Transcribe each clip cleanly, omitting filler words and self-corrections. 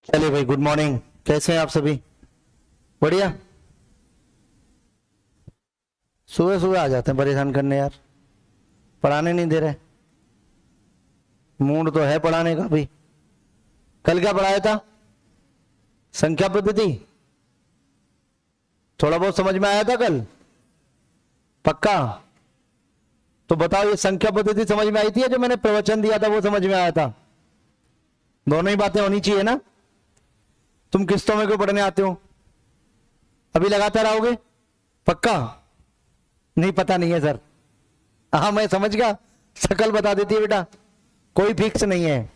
चलिए भाई, good morning. कैसे हैं आप सभी? बढ़िया। सुबह सुबह आ जाते हैं परेशान करने यार, पढ़ाने नहीं दे रहे। मूड तो है पढ़ाने का भी। कल क्या पढ़ाया था? संख्या पद्धति। थोड़ा बहुत समझ में आया था कल? पक्का? तो बताओ, ये संख्या पद्धति समझ में आई थी या जो मैंने प्रवचन दिया था वो समझ में आया था? दोनों ही बातें होनी चाहिए ना। तुम किस्तों में क्यों पढ़ने आते हो? अभी लगातार आओगे? पक्का? नहीं, पता नहीं है सर। हाँ, मैं समझ गया। शकल बता देती है बेटा, कोई फिक्स नहीं है।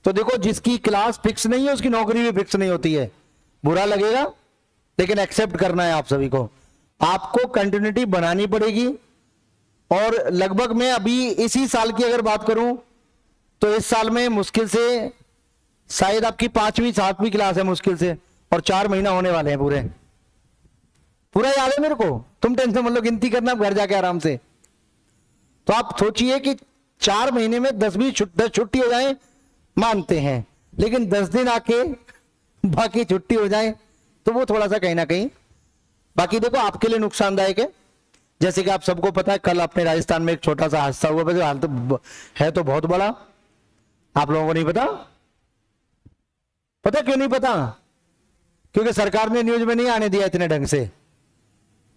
तो देखो, जिसकी क्लास फिक्स नहीं है उसकी नौकरी भी फिक्स नहीं होती है। बुरा लगेगा लेकिन एक्सेप्ट करना है आप सभी को। आपको कंटिन्यूटी बनानी पड़ेगी। और लगभग मैं अभी इसी साल की अगर बात करूं तो इस साल में मुश्किल से शायद आपकी 5वीं 7वीं क्लास है मुश्किल से, और 4 महीना होने वाले हैं पूरे। पूरा याद है मेरे को, तुम टेंशन मत लो, गिनती करना घर जाके आराम से। तो आप सोचिए कि 4 महीने में 10 छुट्टी हो जाए मानते हैं, लेकिन 10 दिन आके बाकी छुट्टी हो जाए तो वो थोड़ा सा कहीं ना कहीं, बाकी देखो आपके लिए नुकसानदायक है। जैसे कि आप सबको पता है, कल अपने राजस्थान में एक छोटा सा हादसा हुआ, वैसे हाल तो है तो बहुत बड़ा। आप लोगों को नहीं पता? पता क्यों नहीं पता? क्योंकि सरकार ने न्यूज में नहीं आने दिया इतने ढंग से।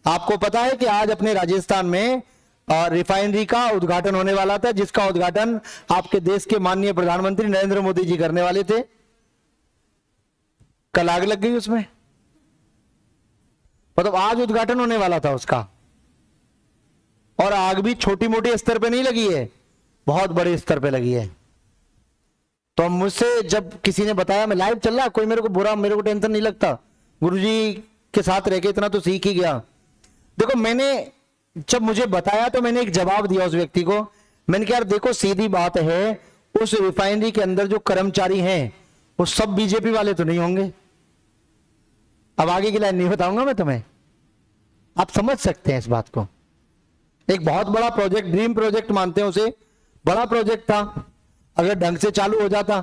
आपको पता है कि आज अपने राजस्थान में रिफाइनरी का उद्घाटन होने वाला था, जिसका उद्घाटन आपके देश के माननीय प्रधानमंत्री नरेंद्र मोदी जी करने वाले थे। कल आग लग गई उसमें। मतलब आज उद्घाटन होने वाला था उसका, और आग भी छोटी मोटी स्तर पे नहीं लगी है, बहुत बड़े स्तर पे लगी है। तो मुझसे जब किसी ने बताया, मैं लाइव चल रहा, कोई मेरे को बुरा, मेरे को टेंशन नहीं लगता, गुरुजी के साथ रह के इतना तो सीख ही गया। देखो, मैंने जब मुझे बताया तो मैंने एक जवाब दिया उस व्यक्ति को। मैंने कहा, यार देखो सीधी बात है, उस रिफाइनरी के अंदर जो कर्मचारी हैं वो सब बीजेपी वाले तो नहीं होंगे। अब आगे की लाइन नहीं बताऊंगा मैं तुम्हें, आप समझ सकते हैं इस बात को। एक बहुत बड़ा प्रोजेक्ट, ड्रीम प्रोजेक्ट मानते हैं उसे, बड़ा प्रोजेक्ट था, अगर ढंग से चालू हो जाता।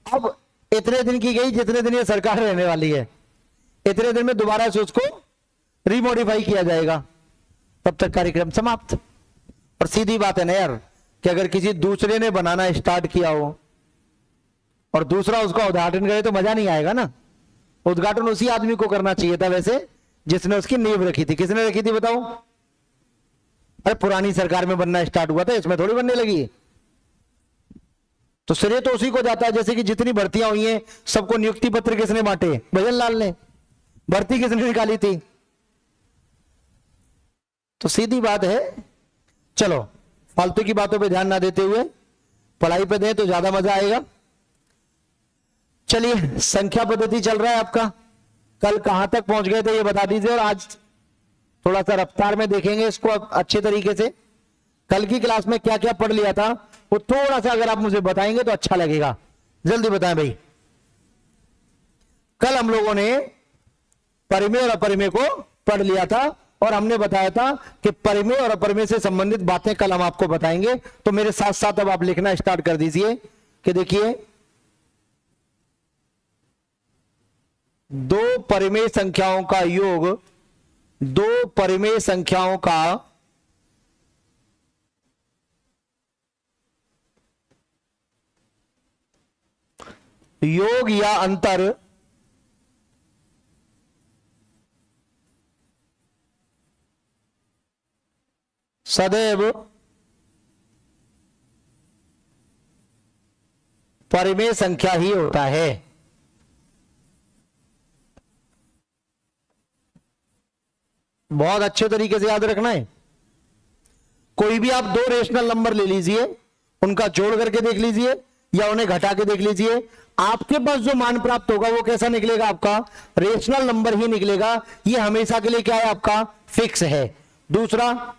अब इतने दिन की गई जितने दिन ये सरकार रहने वाली है, इतने दिन में दोबारा से उसको रिमॉडिफाई किया जाएगा, तब तक कार्यक्रम समाप्त। और सीधी बात है ना यार, कि अगर किसी दूसरे ने बनाना स्टार्ट किया हो और दूसरा उसका उद्घाटन करे तो मजा नहीं आएगा ना। उद्घाटन उसी आदमी को करना चाहिए था वैसे जिसने उसकी नींव रखी थी। किसने रखी थी बताओ? अरे पुरानी सरकार में बनना स्टार्ट हुआ था, इसमें थोड़ी बनने लगी। तो श्रेय तो उसी को जाता है। जैसे कि जितनी भर्तियां हुई हैं सबको नियुक्ति पत्र किसने बांटे? भजन लाल ने। भर्ती किसने निकाली थी? तो सीधी बात है। चलो, फालतू की बातों पे ध्यान ना देते हुए पढ़ाई पे दें तो ज्यादा मजा आएगा। चलिए, संख्या पद्धति चल रहा है आपका। कल कहां तक पहुंच गए थे ये बता दीजिए, और आज थोड़ा सा रफ्तार में देखेंगे इसको अच्छे तरीके से। कल की क्लास में क्या क्या पढ़ लिया था वो थोड़ा सा अगर आप मुझे बताएंगे तो अच्छा लगेगा। जल्दी बताएं भाई। कल हम लोगों ने परिमेय और अपरिमेय को पढ़ लिया था, और हमने बताया था कि परिमेय और अपरिमेय से संबंधित बातें कल हम आपको बताएंगे। तो मेरे साथ साथ अब आप लिखना स्टार्ट कर दीजिए कि देखिए, दो परिमेय संख्याओं का योग, दो परिमेय संख्याओं का योग या अंतर सदैव परिमेय संख्या ही होता है। बहुत अच्छे तरीके से याद रखना है। कोई भी आप दो रेशनल नंबर ले लीजिए, उनका जोड़ करके देख लीजिए या उन्हें घटा के देख लीजिए, आपके पास जो मान प्राप्त होगा वो कैसा निकलेगा? आपका रेशनल नंबर ही निकलेगा। ये हमेशा के लिए क्या है? आपका फिक्स है। दूसरा,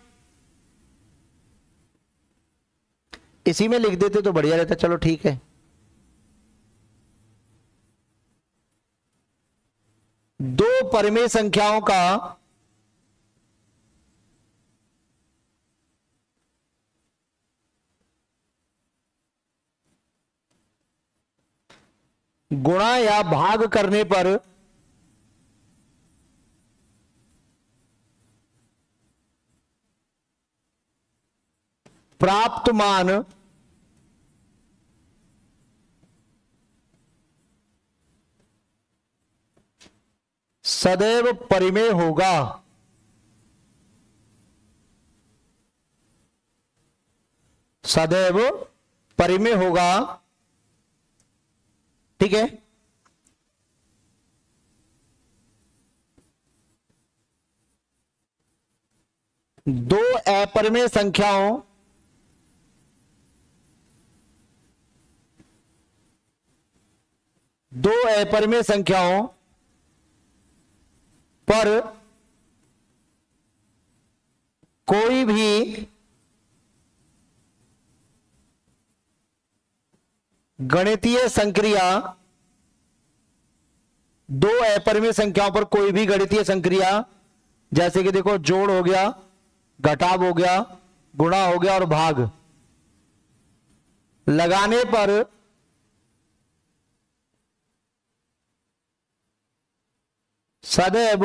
इसी में लिख देते तो बढ़िया रहता। चलो ठीक है, दो परिमेय संख्याओं का गुणा या भाग करने पर प्राप्त मान सदैव परिमेय होगा। सदैव परिमेय होगा। ठीक है। दो अपरिमेय संख्याओं पर कोई भी गणितीय संक्रिया, दो अपरिमेय संख्याओं पर कोई भी गणितीय संक्रिया, जैसे कि देखो जोड़ हो गया, घटाव हो गया, गुणा हो गया और भाग, लगाने पर सदैव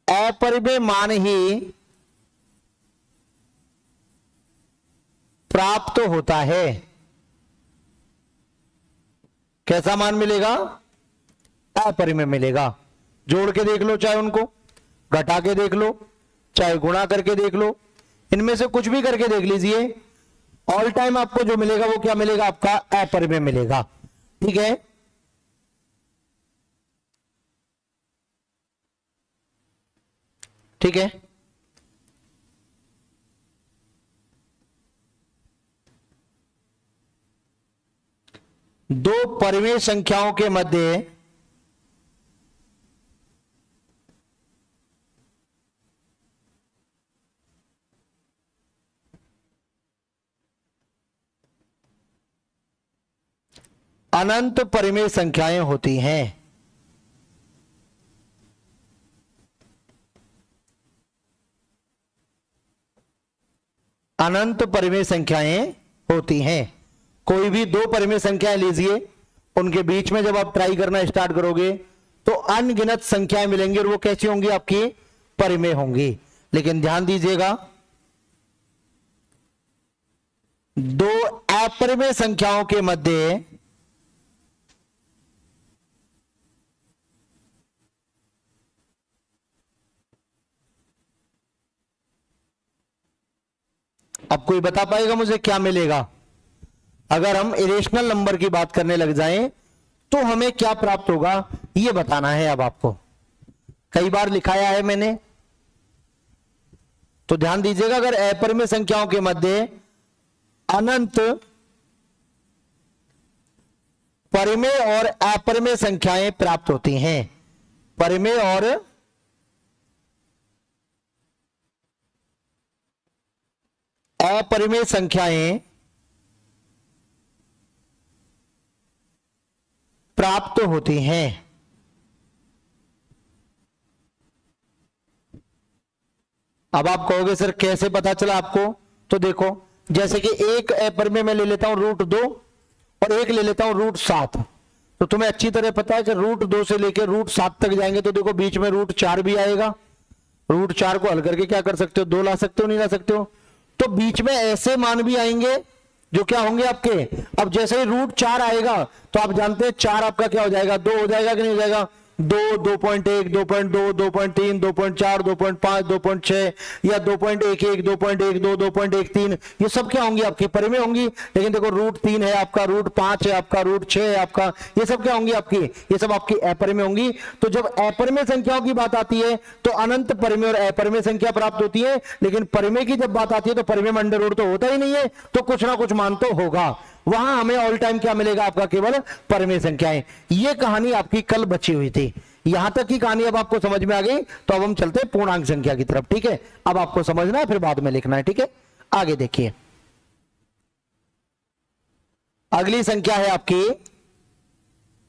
अपरिमेय मान ही प्राप्त होता है। कैसा मान मिलेगा? अपरिमेय मिलेगा। जोड़ के देख लो, चाहे उनको घटा के देख लो, चाहे गुणा करके देख लो, इनमें से कुछ भी करके देख लीजिए, ऑल टाइम आपको जो मिलेगा वो क्या मिलेगा? आपका अपरिमेय मिलेगा। ठीक है। ठीक है। दो परिमेय संख्याओं के मध्य अनंत परिमेय संख्याएं होती हैं। अनंत परिमेय संख्याएं होती हैं। कोई भी दो परिमेय संख्याएं लीजिए, उनके बीच में जब आप ट्राई करना स्टार्ट करोगे तो अनगिनत संख्याएं मिलेंगी और वो कैसी होंगी? आपकी परिमेय होंगी। लेकिन ध्यान दीजिएगा, दो अपरिमेय संख्याओं के मध्य अब कोई बता पाएगा मुझे क्या मिलेगा? अगर हम इरेशनल नंबर की बात करने लग जाएं तो हमें क्या प्राप्त होगा, यह बताना है। अब आपको कई बार लिखाया है मैंने, तो ध्यान दीजिएगा। अगर अपरिमेय संख्याओं के मध्य अनंत परिमेय और अपरिमेय संख्याएं प्राप्त होती हैं, परिमेय और अपरिमेय संख्याएं प्राप्त होती हैं। अब आप कहोगे सर कैसे पता चला आपको? तो देखो, जैसे कि एक अपरिमेय में ले लेता हूं √2 और एक ले लेता हूं √7, तो तुम्हें अच्छी तरह पता है कि √2 से लेकर √7 तक जाएंगे तो देखो बीच में √4 भी आएगा। √4 को हल करके क्या कर सकते हो? 2 ला सकते हो, नहीं ला सकते हो? तो बीच में ऐसे मान भी आएंगे जो क्या होंगे आपके। अब जैसे ही √4 आएगा तो आप जानते हैं 4 आपका क्या हो जाएगा? 2 हो जाएगा कि नहीं हो जाएगा? 2, 2.1, 2.2, 2.3, 2.4, 2.5, 2.6 या 2.11, 2.12, 2.13, ये सब क्या होंगी? आपकी परिमेय होंगी। लेकिन देखो √3 है आपका, √5 है आपका, √6 है आपका, ये सब क्या होंगी? आपकी ये सब आपकी अपरिमेय होंगी। तो जब अपरिमेय संख्याओं की बात आती है तो अनंत परिमेय और अपरिमेय संख्या प्राप्त होती है, लेकिन परिमेय की जब बात आती है तो परिमेय में अंडर रूट तो होता ही नहीं है, तो कुछ ना कुछ मान तो होगा। वहां हमें ऑल टाइम क्या मिलेगा? आपका केवल परिमेय संख्याएं। ये कहानी आपकी कल बची हुई थी। यहां तक की कहानी अब आपको समझ में आ गई, तो अब हम चलते हैं पूर्णांक संख्या की तरफ। ठीक है, अब आपको समझना है, फिर बाद में लिखना है। ठीक है, आगे देखिए। अगली संख्या है आपकी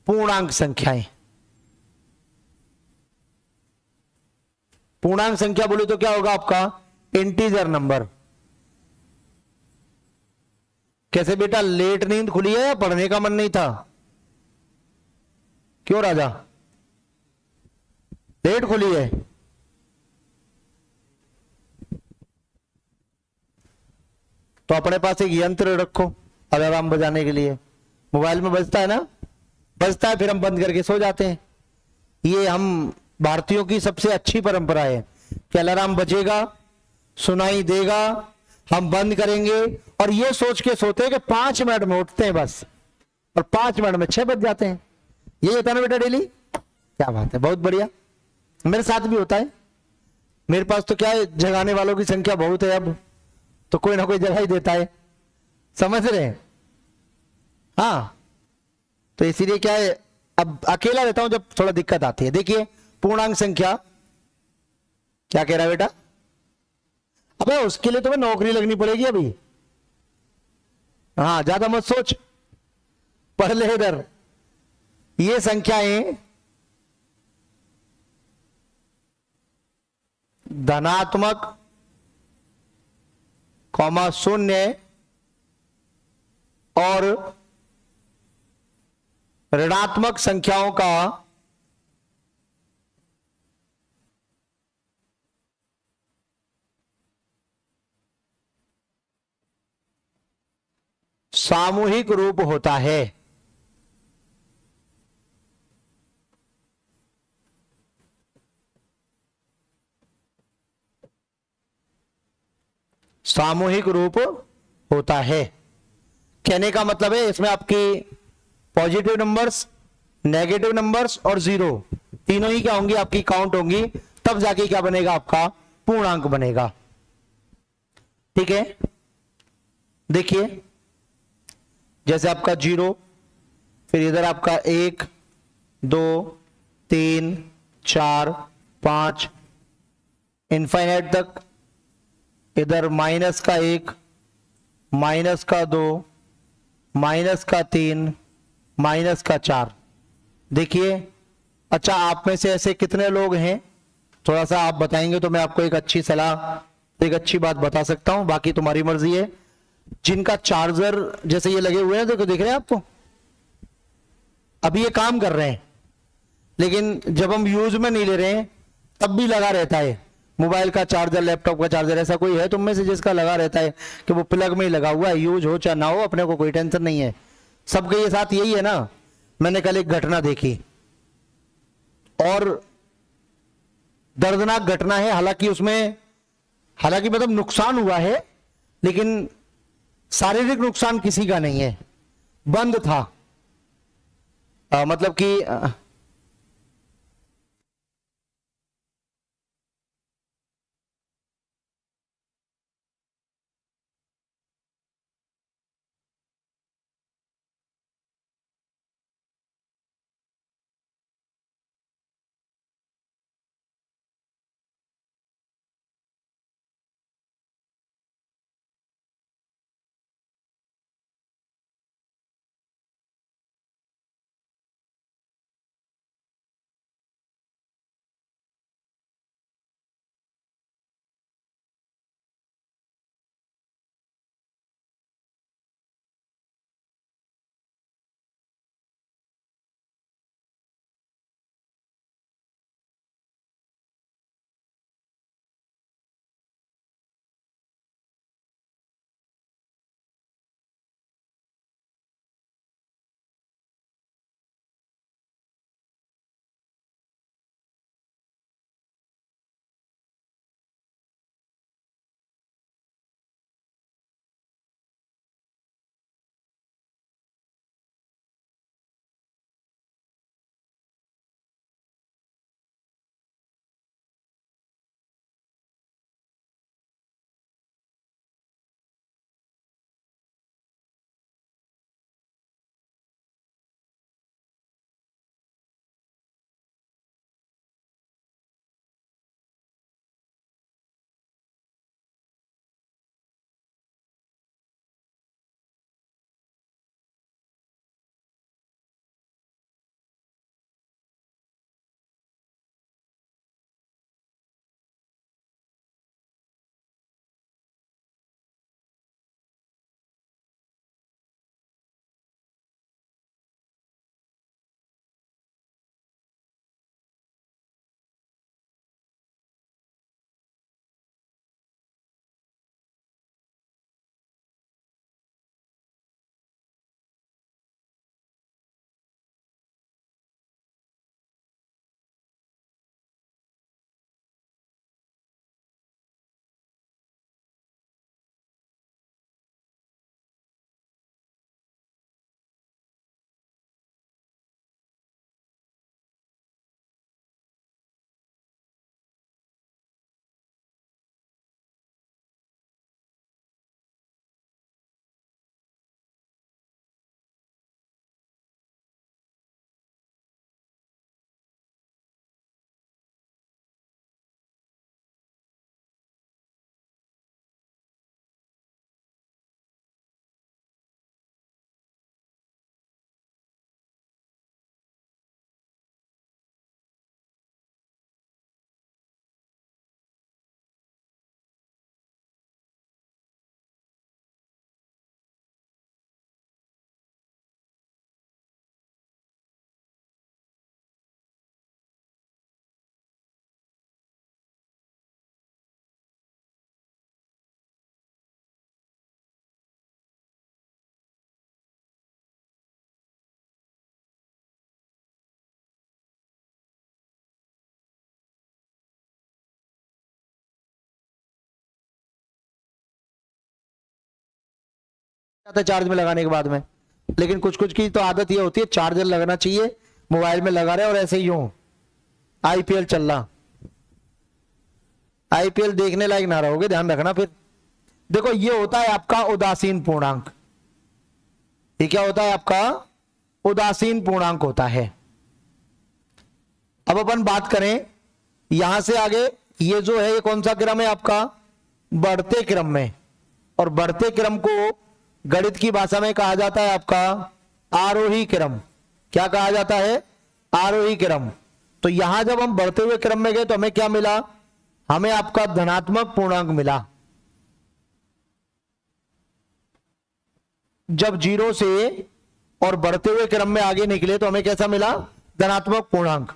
पूर्णांक संख्याएं। पूर्णांक संख्या बोले तो क्या होगा आपका? Integer number. कैसे बेटा, लेट नींद खुली है या पढ़ने का मन नहीं था? क्यों राजा, लेट खुली है? तो अपने पास एक यंत्र रखो अलार्म बजाने के लिए। मोबाइल में बजता है ना, बजता है, फिर हम बंद करके सो जाते हैं। ये हम भारतीयों की सबसे अच्छी परंपरा है कि अलार्म बजेगा, सुनाई देगा, हम बंद करेंगे और ये सोच के सोते हैं कि 5 मिनट में उठते हैं बस, और 5 मिनट में 6 बज जाते हैं। ये होता है ना बेटा डेली? क्या बात है, बहुत बढ़िया। मेरे साथ भी होता है। मेरे पास तो क्या है, जगाने वालों की संख्या बहुत है अब, तो कोई ना कोई जगह ही देता है, समझ रहे हैं? हाँ, तो इसीलिए क्या है, अब अकेला रहता हूं जब थोड़ा दिक्कत आती है। देखिए पूर्णांक संख्या, क्या कह रहा है बेटा? अबे उसके लिए तुम्हें नौकरी लगनी पड़ेगी अभी। हाँ, ज्यादा मत सोच, पढ़ ले इधर। ये संख्याएं धनात्मक, कॉमा शून्य और ऋणात्मक संख्याओं का सामूहिक रूप होता है। सामूहिक रूप होता है कहने का मतलब है, इसमें आपकी पॉजिटिव नंबर्स, नेगेटिव नंबर्स और जीरो तीनों ही क्या होंगी, आपकी काउंट होंगी, तब जाके क्या बनेगा, आपका पूर्णांक बनेगा। ठीक है, देखिए जैसे आपका 0, फिर इधर आपका 1 2 3 4 5 इनफाइनाइट तक, इधर माइनस का 1, माइनस का 2, माइनस का 3, माइनस का 4। देखिए, अच्छा आप में से ऐसे कितने लोग हैं, थोड़ा सा आप बताएंगे तो मैं आपको एक अच्छी सलाह, एक अच्छी बात बता सकता हूं, बाकी तुम्हारी मर्जी है। जिनका चार्जर जैसे ये लगे हुए हैं, देखो दिख रहे हैं आपको, अभी ये काम कर रहे हैं, लेकिन जब हम यूज में नहीं ले रहे हैं तब भी लगा रहता है। मोबाइल का चार्जर, लैपटॉप का चार्जर, ऐसा कोई है तुम में से जिसका लगा रहता है कि वो प्लग में ही लगा हुआ है, यूज हो चाहे ना हो, अपने को कोई टेंशन नहीं है। सबके ये साथ यही है ना। मैंने कल एक घटना देखी और दर्दनाक घटना है, हालांकि उसमें, हालांकि मतलब नुकसान हुआ है, लेकिन शारीरिक नुकसान किसी का नहीं है, बंद था। मतलब कि जाता है चार्ज में लगाने के बाद में। लेकिन कुछ कुछ की तो आदत ये होती है चार्जर लगना चाहिए, मोबाइल में लगा रहे और ऐसे ही हो आईपीएल चल रहा, आईपीएल देखने लायक ना रहोगे, ध्यान रखना। फिर देखो ये होता है आपका उदासीन पूर्णांक। ये क्या होता है आपका उदासीन पूर्णांक होता है। अब अपन बात करें यहां से आगे, ये जो है ये कौन सा क्रम है आपका बढ़ते क्रम में, और बढ़ते क्रम को गणित की भाषा में कहा जाता है आपका आरोही क्रम। क्या कहा जाता है आरोही क्रम। तो यहां जब हम बढ़ते हुए क्रम में गए तो हमें क्या मिला, हमें आपका धनात्मक पूर्णांक मिला। जब जीरो से और बढ़ते हुए क्रम में आगे निकले तो हमें कैसा मिला धनात्मक पूर्णांक।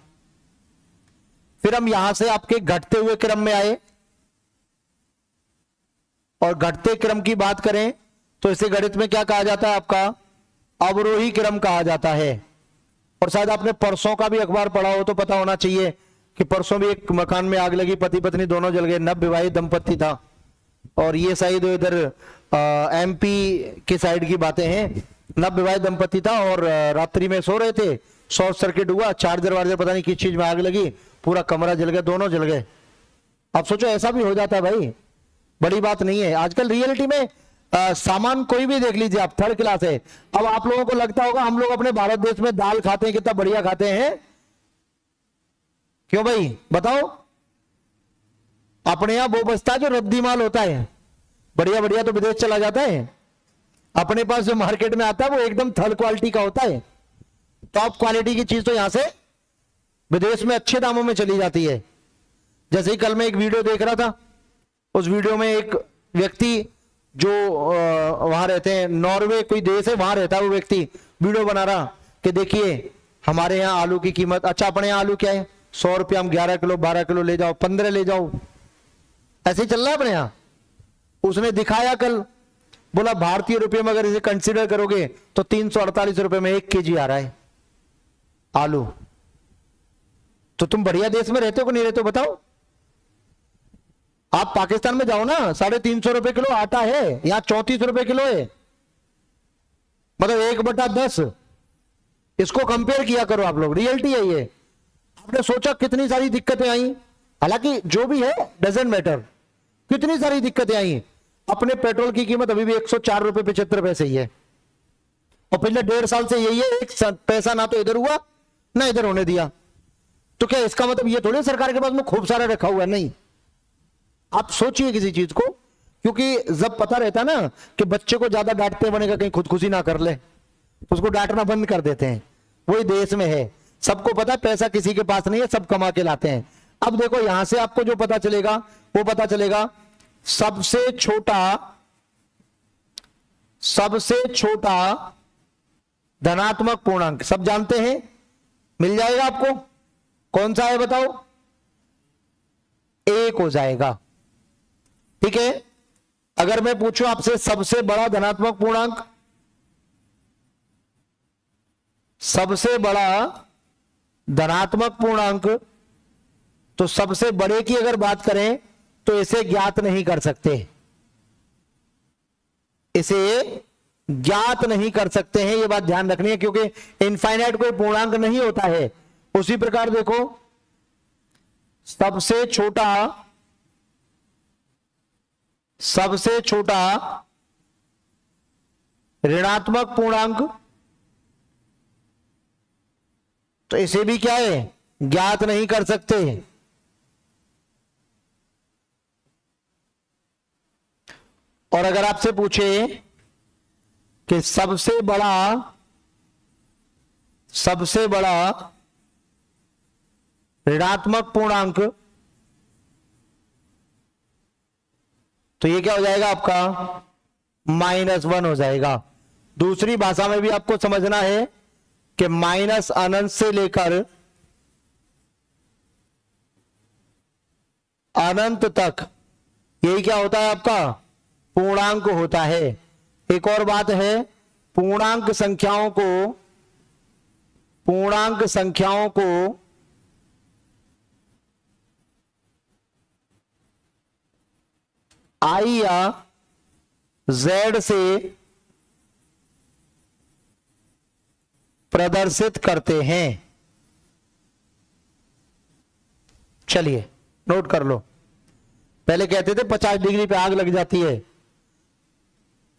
फिर हम यहां से आपके घटते हुए क्रम में आए, और घटते क्रम की बात करें तो इसे गणित में क्या कहा जाता है आपका अवरोही क्रम कहा जाता है। और शायद आपने परसों का भी अखबार पढ़ा हो तो पता होना चाहिए कि परसों भी एक मकान में आग लगी, पति पत्नी दोनों जल गए, नवविवाहित दंपत्ति था। और ये शायद इधर एमपी के साइड की बातें हैं। नवविवाहित दंपत्ति था और रात्रि में सो रहे थे, शॉर्ट सर्किट हुआ, चार्जर वार्जर पता नहीं किस चीज में आग लगी, पूरा कमरा जल गया, दोनों जल गए। अब सोचो ऐसा भी हो जाता है भाई, बड़ी बात नहीं है। आजकल रियलिटी में सामान कोई भी देख लीजिए आप, थर्ड क्लास है। अब आप लोगों को लगता होगा हम लोग अपने भारत देश में दाल खाते हैं, कितना बढ़िया खाते हैं, क्यों भाई बताओ। अपने यहां वो बचता है जो रद्दी माल होता है, बढ़िया बढ़िया तो विदेश चला जाता है। अपने पास जो मार्केट में आता है वो एकदम थर्ड क्वालिटी का होता है। टॉप क्वालिटी की चीज तो यहां से विदेश में अच्छे दामों में चली जाती है। जैसे ही कल मैं एक वीडियो देख रहा था, उस वीडियो में एक व्यक्ति जो वहां रहते हैं, नॉर्वे कोई देश है, वहां रहता है वो व्यक्ति, वीडियो बना रहा कि देखिए हमारे यहाँ आलू की कीमत, अच्छा अपने यहाँ आलू क्या है 100 रुपये, हम 11 किलो 12 किलो ले जाओ, 15 ले जाओ, ऐसे ही चल रहा है अपने यहाँ। उसने दिखाया कल, बोला भारतीय रुपये में अगर इसे कंसीडर करोगे तो 348 रुपये में 1 केजी आ रहा है आलू। तो तुम बढ़िया देश में रहते हो कि नहीं रहते हो बताओ। आप पाकिस्तान में जाओ ना, 350 रुपए किलो आटा है, यहां 34 रुपए किलो है, मतलब 1/10। इसको कंपेयर किया करो आप लोग, रियलिटी है ये। आपने सोचा कितनी सारी दिक्कतें आई, हालांकि जो भी है डजेंट मैटर, कितनी सारी दिक्कतें आई। अपने पेट्रोल की कीमत अभी भी 104 रुपए 75 पैसे ही है, और पिछले 1.5 साल से यही है, एक पैसा ना तो इधर हुआ ना इधर होने दिया। तो क्या इसका मतलब ये थोड़ी सरकार के पास में खूब सारा रखा हुआ है, नहीं। आप सोचिए किसी चीज को, क्योंकि जब पता रहता ना कि बच्चे को ज्यादा डांटते बनेगा कहीं खुदकुशी ना कर ले, उसको डांटना बंद कर देते हैं। वही देश में है, सबको पता है पैसा किसी के पास नहीं है, सब कमा के लाते हैं। अब देखो यहां से आपको जो पता चलेगा वो पता चलेगा सबसे छोटा धनात्मक पूर्णांक, सब जानते हैं, मिल जाएगा आपको। कौन सा है बताओ, 1 हो जाएगा, ठीक है। अगर मैं पूछूं आपसे सबसे बड़ा धनात्मक पूर्णांक, सबसे बड़ा धनात्मक पूर्णांक, तो सबसे बड़े की अगर बात करें तो इसे ज्ञात नहीं कर सकते, इसे ज्ञात नहीं कर सकते हैं, यह बात ध्यान रखनी है, क्योंकि इनफाइनाइट कोई पूर्णांक नहीं होता है। उसी प्रकार देखो सबसे छोटा ऋणात्मक पूर्णांक, तो इसे भी क्या है ज्ञात नहीं कर सकते। और अगर आपसे पूछे कि सबसे बड़ा ऋणात्मक पूर्णांक, तो ये क्या हो जाएगा आपका -1 हो जाएगा। दूसरी भाषा में भी आपको समझना है कि माइनस अनंत से लेकर अनंत तक यही क्या होता है आपका पूर्णांक होता है। एक और बात है, पूर्णांक संख्याओं को I या Z से प्रदर्शित करते हैं। चलिए नोट कर लो। पहले कहते थे 50 डिग्री पे आग लग जाती है,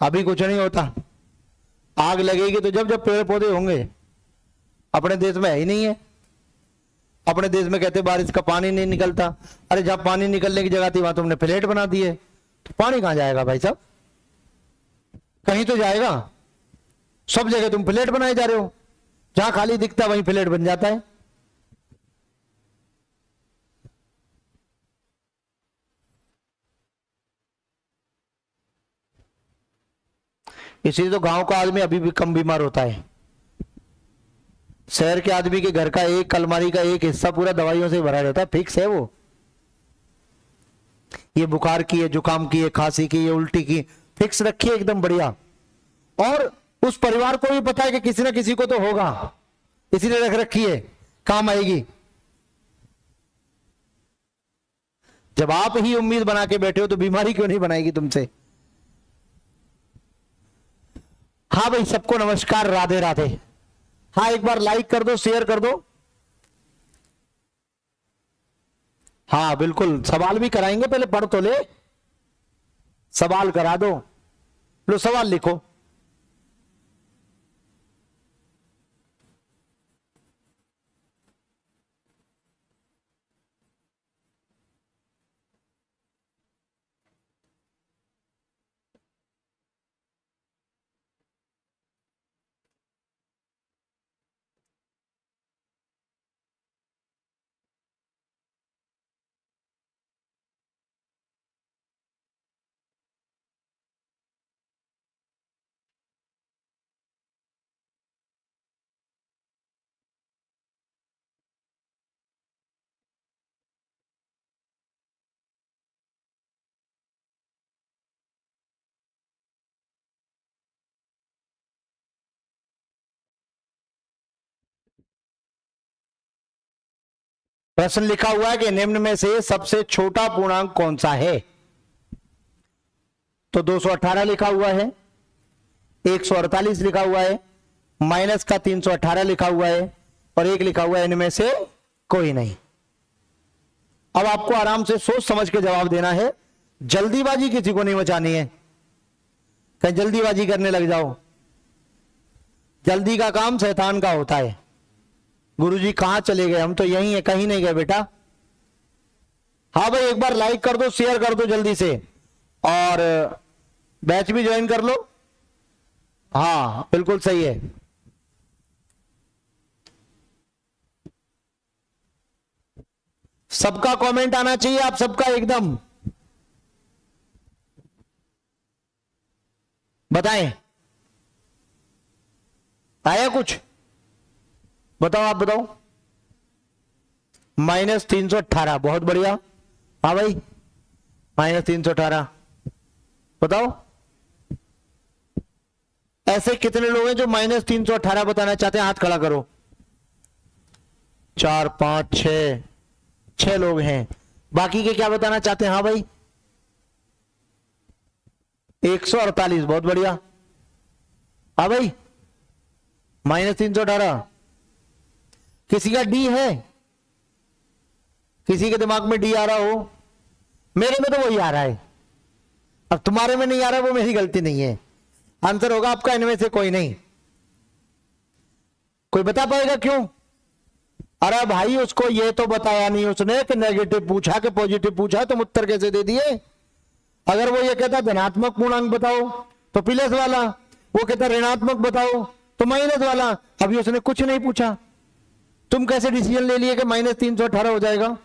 अभी कुछ नहीं होता। आग लगेगी तो जब जब पेड़ पौधे होंगे। अपने देश में है ही नहीं है। अपने देश में कहते बारिश का पानी नहीं निकलता। अरे जब पानी निकलने की जगह थी वहां तुमने फ्लैट बना दिए, तो पानी कहां जाएगा भाई साहब? कहीं तो जाएगा। सब जगह तुम फ्लैट बनाए जा रहे हो, जहां खाली दिखता वहीं फ्लैट बन जाता है। इसलिए तो गांव का आदमी अभी भी कम बीमार होता है। शहर के आदमी के घर का एक अलमारी का एक हिस्सा पूरा दवाइयों से भरा रहता है, फिक्स है वो। ये बुखार की है, जुकाम की है, खांसी की, ये उल्टी की, फिक्स रखी है एकदम बढ़िया। और उस परिवार को भी पता है कि किसी ना किसी को तो होगा, इसीलिए रख रखी है, काम आएगी। जब आप ही उम्मीद बना के बैठे हो तो बीमारी क्यों नहीं बनाएगी तुमसे? हाँ भाई, सबको नमस्कार, राधे राधे। हाँ, एक बार लाइक कर दो, शेयर कर दो। हाँ बिल्कुल, सवाल भी कराएंगे, पहले पढ़ तो ले, सवाल करा दो। लो सवाल लिखो। प्रश्न लिखा हुआ है कि निम्न में से सबसे छोटा पूर्णांक कौन सा है? तो 218 लिखा हुआ है, 148 लिखा हुआ है, माइनस का 318 लिखा हुआ है, और एक लिखा हुआ है इनमें से कोई नहीं। अब आपको आराम से सोच समझ के जवाब देना है। जल्दीबाजी किसी को नहीं मचानी है, कहीं जल्दीबाजी करने लग जाओ। जल्दी का काम शैतान का होता है। गुरुजी कहां चले गए? हम तो यहीं है, कहीं नहीं गए बेटा। हाँ भाई, एक बार लाइक कर दो, शेयर कर दो जल्दी से, और बैच भी ज्वाइन कर लो। हाँ बिल्कुल सही है। सबका कमेंट आना चाहिए, आप सबका एकदम बताएं। आया कुछ? बताओ, आप बताओ। -318, बहुत बढ़िया। हाँ भाई, -318 बताओ। ऐसे कितने लोग हैं जो -318 बताना चाहते हैं? हाथ खड़ा करो। 4 5 6 लोग हैं। बाकी के क्या बताना चाहते हैं? हाँ भाई, 148, बहुत बढ़िया। हाँ भाई, -318। किसी का डी है? किसी के दिमाग में डी आ रहा हो? मेरे में तो वही आ रहा है। अब तुम्हारे में नहीं आ रहा, वो मेरी गलती नहीं है। आंसर होगा आपका इनमें से कोई नहीं। कोई बता पाएगा क्यों? अरे भाई, उसको ये तो बताया नहीं उसने कि नेगेटिव पूछा कि पॉजिटिव पूछा, तुम उत्तर कैसे दे दिए? अगर वो ये कहता धनात्मक पूर्णांक बताओ तो प्लस वाला, वो कहता ऋणात्मक बताओ तो माइनस वाला। अभी उसने कुछ नहीं पूछा, तुम कैसे डिसीजन ले लिए कि -318 हो जाएगा?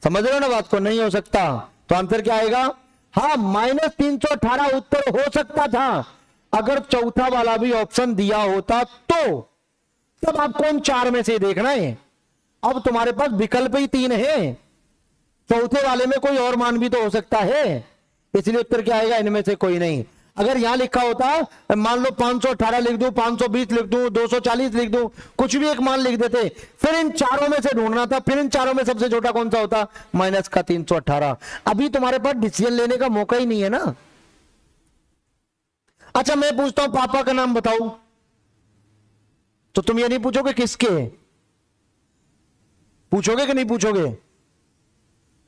समझ रहे हो ना बात को? नहीं हो सकता। तो आंसर क्या आएगा? हाँ, -318 उत्तर हो सकता था अगर चौथा वाला भी ऑप्शन दिया होता तो। तब आपको उन 4 में से देखना है। अब तुम्हारे पास विकल्प ही 3 है, चौथे वाले में कोई और मान भी तो हो सकता है। इसलिए उत्तर क्या आएगा? इनमें से कोई नहीं। अगर यहां लिखा होता, मान लो 518 लिख दूं, 520 लिख दूं, 240 लिख दूं, कुछ भी एक मान लिख देते, फिर इन चारों में से ढूंढना था। फिर इन चारों में सबसे छोटा कौन सा होता? -318। अभी तुम्हारे पास डिसीजन लेने का मौका ही नहीं है ना। अच्छा, मैं पूछता हूं, पापा का नाम बताओ। तो तुम ये नहीं पूछोगे किसके, पूछोगे कि नहीं पूछोगे?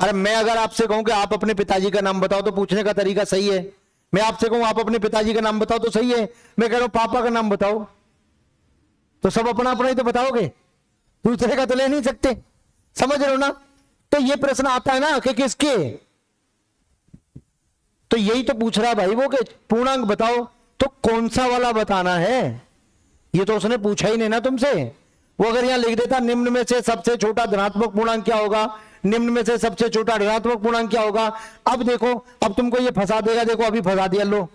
अरे मैं अगर आपसे कहूं कि आप अपने पिताजी का नाम बताओ तो पूछने का तरीका सही है। मैं आपसे कहूं आप अपने पिताजी का नाम बताओ तो सही है। मैं कह रहा हूं पापा का नाम बताओ, तो सब अपना अपना ही तो बताओगे, दूसरे का तो ले नहीं सकते। समझ रहे हो ना? तो ये प्रश्न आता है ना कि किसके, तो यही तो पूछ रहा है भाई वो कि पूर्णांक बताओ, तो कौन सा वाला बताना है, ये तो उसने पूछा ही नहीं ना तुमसे। वो अगर यहां लिख देता निम्न में से सबसे छोटा धनात्मक पूर्णांक क्या होगा, निम्न में से सबसे छोटा ऋणात्मक पूर्णांक क्या होगा। अब देखो, अब तुमको ये फंसा देगा, देखो अभी फंसा दिया, लो।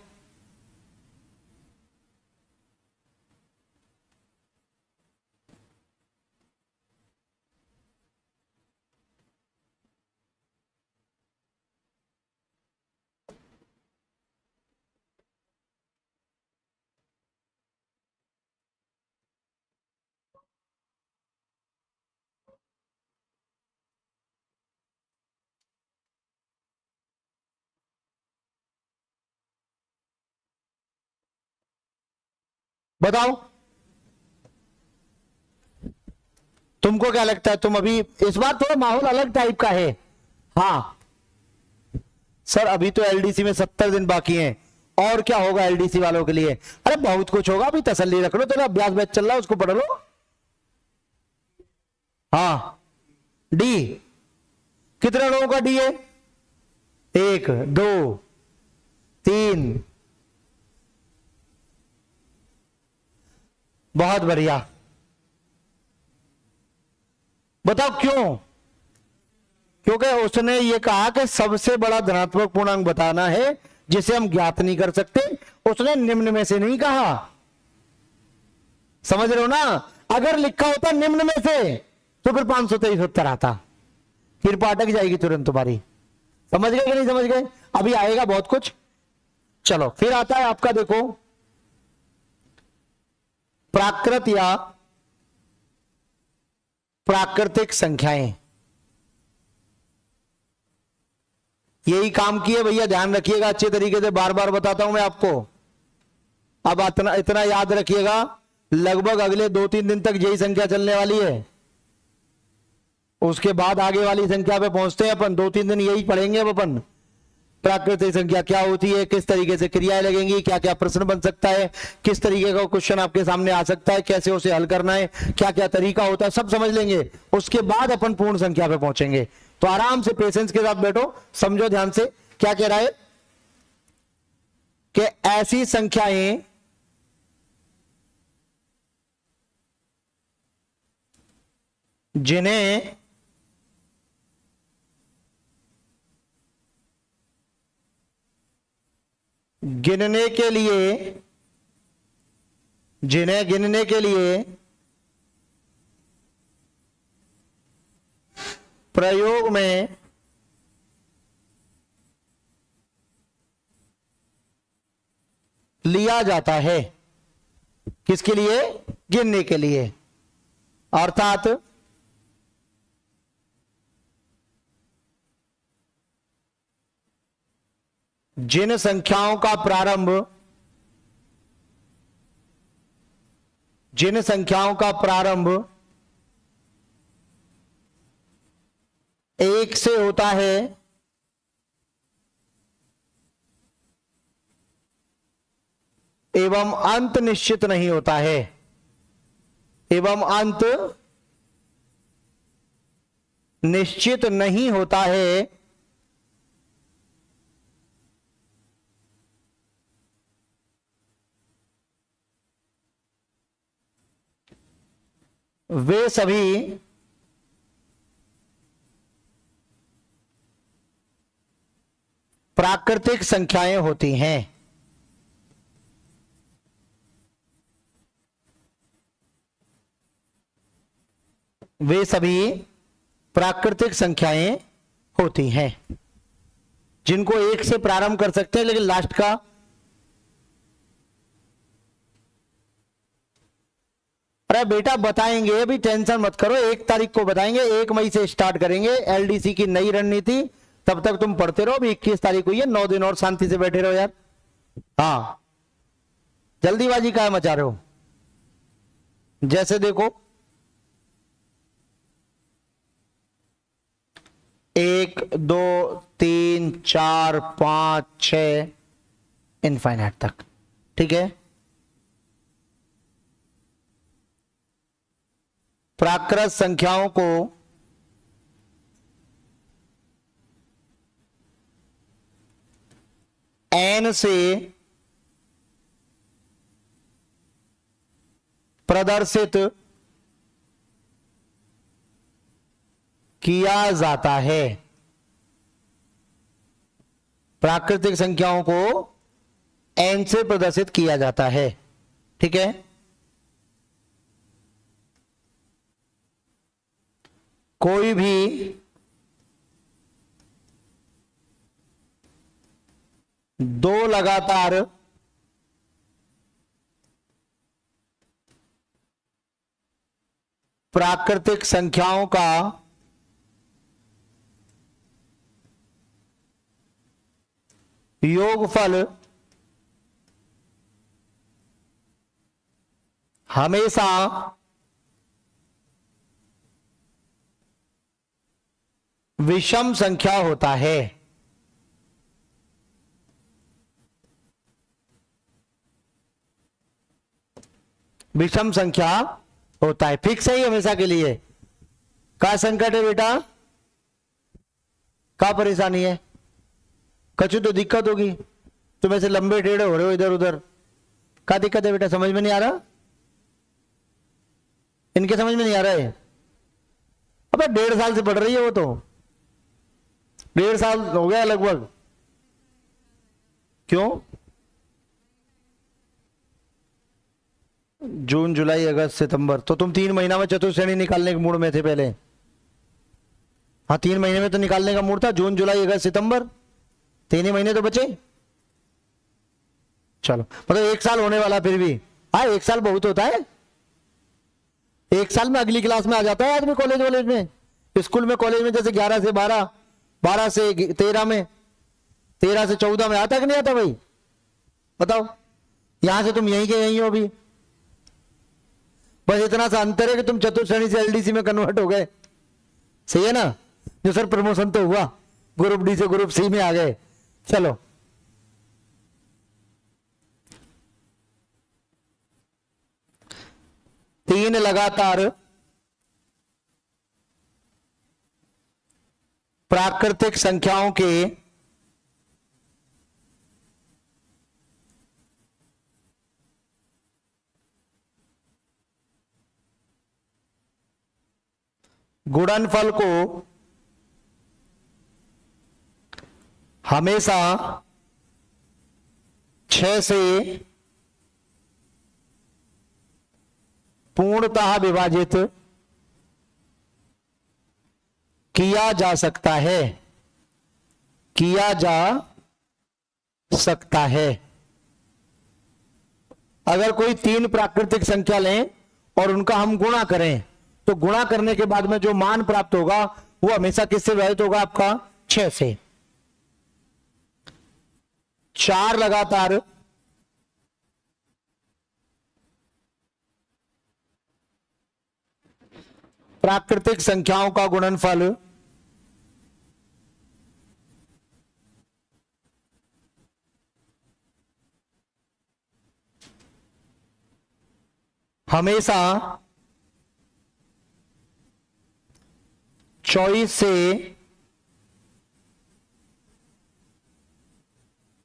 बताओ तुमको क्या लगता है, तुम अभी इस बार थोड़ा माहौल अलग टाइप का है। हाँ सर अभी तो एलडीसी में 70 दिन बाकी हैं, और क्या होगा एलडीसी वालों के लिए? अरे बहुत कुछ होगा, अभी तसल्ली रख लो, तेरा अभ्यास बैच चल रहा है उसको पढ़ लो। हाँ डी, कितने लोगों का डी है? 1 2 3, बहुत बढ़िया। बताओ क्यों? क्योंकि उसने ये कहा कि सबसे बड़ा धनात्मक पूर्णांक बताना है जिसे हम ज्ञात नहीं कर सकते, उसने निम्न में से नहीं कहा। समझ रहे हो ना? अगर लिखा होता निम्न में से तो फिर 523 उत्तर आता, फिर पाटक जाएगी तुरंत तुम्हारी। समझ गए कि नहीं समझ गए? अभी आएगा बहुत कुछ। चलो फिर आता है आपका, देखो प्राकृत या प्राकृतिक संख्याएं। यही काम किए भैया, ध्यान रखिएगा अच्छे तरीके से, बार बार बताता हूं मैं आपको। अब इतना इतना याद रखिएगा, लगभग अगले 2-3 दिन तक यही संख्या चलने वाली है, उसके बाद आगे वाली संख्या पे पहुंचते हैं अपन। 2-3 दिन यही पढ़ेंगे अब अपन, प्राकृतिक संख्या क्या होती है, किस तरीके से क्रियाएं लगेंगी, क्या क्या प्रश्न बन सकता है, किस तरीके का क्वेश्चन आपके सामने आ सकता है, कैसे उसे हल करना है, क्या क्या तरीका होता है, सब समझ लेंगे। उसके बाद अपन पूर्ण संख्या पे पहुंचेंगे। तो आराम से पेशेंस के साथ बैठो, समझो ध्यान से क्या कह रहा है कि ऐसी संख्याएं जिन्हें गिनने के लिए, जिन्हें गिनने के लिए प्रयोग में लिया जाता है। किसके लिए? गिनने के लिए। अर्थात जिन संख्याओं का प्रारंभ, जिन संख्याओं का प्रारंभ 1 से होता है एवं अंत निश्चित नहीं होता है, एवं अंत निश्चित नहीं होता है, वे सभी प्राकृतिक संख्याएं होती हैं। वे सभी प्राकृतिक संख्याएं होती हैं जिनको 1 से प्रारंभ कर सकते हैं, लेकिन लास्ट का अरे बेटा बताएंगे, अभी टेंशन मत करो, 1 तारीख को बताएंगे, 1 मई से स्टार्ट करेंगे एलडीसी की नई रणनीति। तब तक तुम पढ़ते रहो, अभी 21 तारीख हुई है, 9 दिन और शांति से बैठे रहो यार। हाँ जल्दीबाजी काहे मचा रहे हो? जैसे देखो 1 2 3 4 5 6 इनफाइनाइट तक, ठीक है। प्राकृत संख्याओं को n से प्रदर्शित किया जाता है। प्राकृतिक संख्याओं को n से प्रदर्शित किया जाता है, ठीक है। कोई भी दो लगातार प्राकृतिक संख्याओं का योगफल हमेशा विषम संख्या होता है। विषम संख्या होता है, फिक्स है ही हमेशा के लिए। का संकट है बेटा, का परेशानी है, कछु तो दिक्कत होगी, तुम ऐसे लंबे टेढ़े हो रहे हो इधर उधर, का दिक्कत है बेटा, समझ में नहीं आ रहा? इनके समझ में नहीं आ रहा है? अब 1.5 साल से पढ़ रही है वो, तो 1.5 साल हो गया लगभग। क्यों? जून जुलाई अगस्त सितंबर, तो तुम 3 महीना में चतुर्थ श्रेणी निकालने के मूड में थे पहले। हाँ 3 महीने में तो निकालने का मूड था, जून जुलाई अगस्त सितंबर, 3 ही महीने तो बचे। चलो मतलब 1 साल होने वाला, फिर भी हाँ 1 साल बहुत होता है। 1 साल में अगली क्लास में आ जाता है आदमी, कॉलेज वॉलेज में, स्कूल में, कॉलेज में, जैसे 11 से 12, 12 से 13 में, 13 से 14 में आता कि नहीं आता भाई? बताओ, यहां से तुम यहीं के यहीं हो अभी, बस इतना सा अंतर है कि तुम चतुर्थ श्रेणी से एलडीसी में कन्वर्ट हो गए, सही है ना? जो सर प्रमोशन तो हुआ, ग्रुप डी से ग्रुप सी में आ गए। चलो तीन लगातार प्राकृतिक संख्याओं के गुणनफल को हमेशा 6 से पूर्णतः विभाजित किया जा सकता है, किया जा सकता है। अगर कोई 3 प्राकृतिक संख्या लें और उनका हम गुणा करें, तो गुणा करने के बाद में जो मान प्राप्त होगा वो हमेशा किससे विभाजित होगा? आपका 6 से। 4 लगातार प्राकृतिक संख्याओं का गुणनफल हमेशा 24 से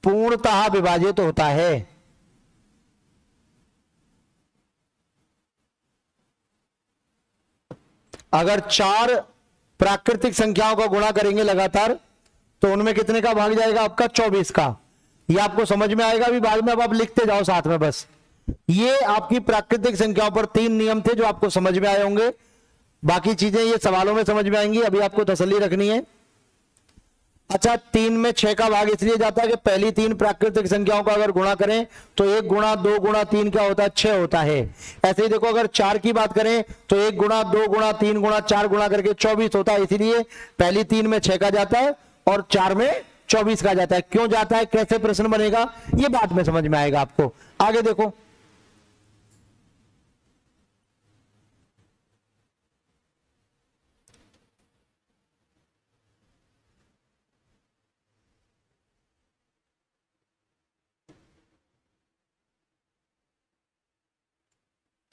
पूर्णतः विभाजित होता है। अगर 4 प्राकृतिक संख्याओं का गुणा करेंगे लगातार, तो उनमें कितने का भाग जाएगा? आपका 24 का। ये आपको समझ में आएगा भी बाद में, अब आप लिखते जाओ साथ में। बस ये आपकी प्राकृतिक संख्याओं पर 3 नियम थे जो आपको समझ में आए होंगे। बाकी चीजें ये सवालों में समझ में आएंगी, अभी आपको तसल्ली रखनी है। अच्छा, 3 में 6 का भाग इसलिए जाता है कि पहली 3 प्राकृतिक संख्याओं का अगर गुणा करें तो 1 गुणा 2 गुणा 3 क्या होता है? 6 होता है। ऐसे ही देखो, अगर 4 की बात करें तो 1 गुणा 2 गुणा 3 गुणा 4 गुणा करके 24 होता है। इसीलिए पहली 3 में 6 का जाता है और 4 में 24 का जाता है। क्यों जाता है, कैसे प्रश्न बनेगा, ये बाद में समझ में आएगा आपको। आगे देखो,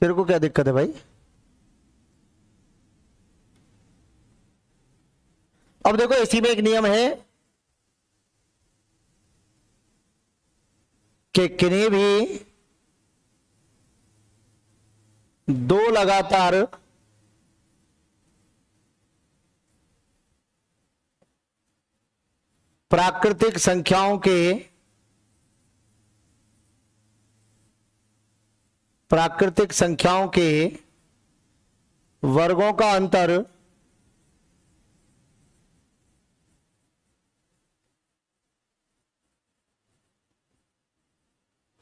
तेरे को क्या दिक्कत है भाई? अब देखो इसी में एक नियम है कि किन्हीं भी दो लगातार प्राकृतिक संख्याओं के वर्गों का अंतर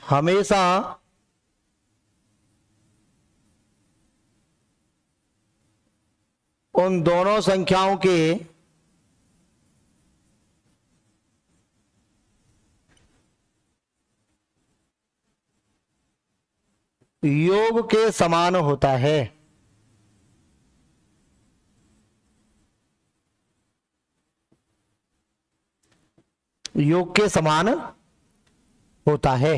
हमेशा उन दोनों संख्याओं के योग के समान होता है। योग के समान होता है।